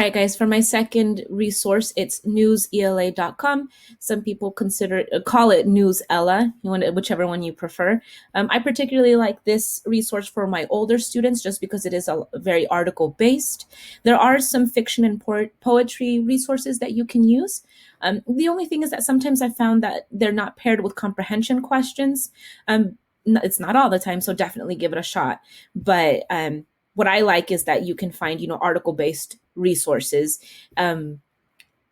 All right, guys, for my second resource, it's NewsELA.com. Some people call it NewsELA, whichever one you prefer. I particularly like this resource for my older students just because it is very article based. There are some fiction and poetry resources that you can use. The only thing is that sometimes I found that they're not paired with comprehension questions. It's not all the time, so definitely give it a shot. But what I like is that you can find, article-based resources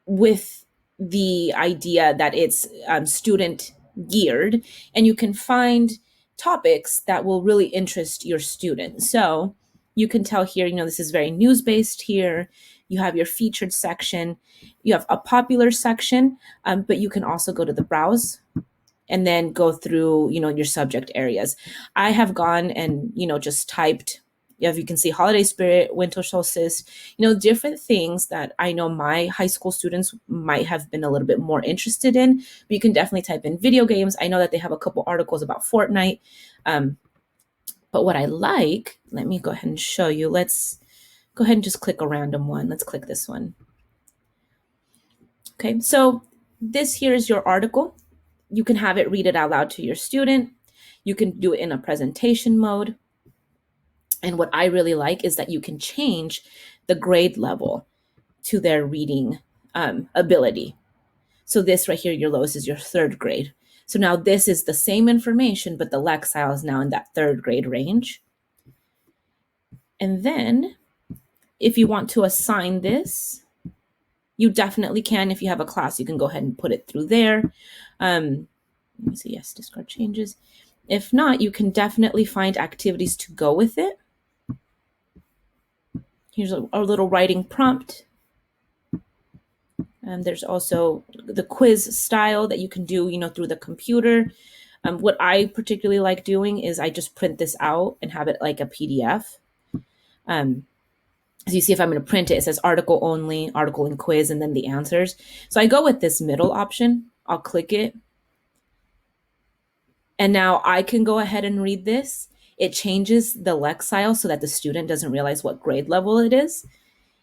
with the idea that it's student geared, and you can find topics that will really interest your student. So you can tell here, this is very news-based here. You have your featured section, you have a popular section, but you can also go to the browse and then go through, your subject areas. I have gone and, just typed, if you can see holiday spirit, winter solstice, different things that I know my high school students might have been a little bit more interested in. But you can definitely type in video games. I know that they have a couple articles about Fortnite. But what I like, let me go ahead and show you. Let's go ahead and just click a random one. Let's click this one. Okay, so this here is your article. You can have it read it out loud to your student. You can do it in a presentation mode. And what I really like is that you can change the grade level to their reading ability. So this right here, your lowest is your third grade. So now this is the same information, but the Lexile is now in that third grade range. And then if you want to assign this, you definitely can. If you have a class, you can go ahead and put it through there. Let me see, yes, discard changes. If not, you can definitely find activities to go with it. Here's a little writing prompt. There's also the quiz style that you can do, through the computer. What I particularly like doing is I just print this out and have it like a PDF. As you see, if I'm going to print it, it says article only, article and quiz, and then the answers. So I go with this middle option. I'll click it. And now I can go ahead and read this. It changes the Lexile so that the student doesn't realize what grade level it is.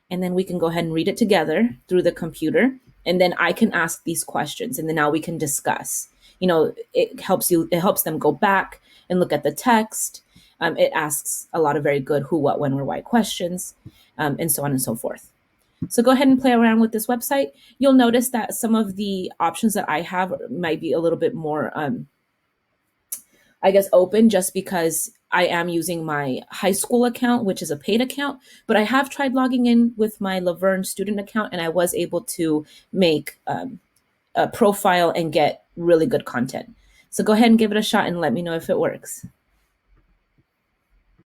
And then we can go ahead and read it together through the computer. And then I can ask these questions, and then now we can discuss. It helps them go back and look at the text. It asks a lot of very good who, what, when, where, why questions, and so on and so forth. So go ahead and play around with this website. You'll notice that some of the options that I have might be a little bit more, open, just because I am using my high school account, which is a paid account, but I have tried logging in with my Laverne student account, and I was able to make a profile and get really good content. So go ahead and give it a shot and let me know if it works.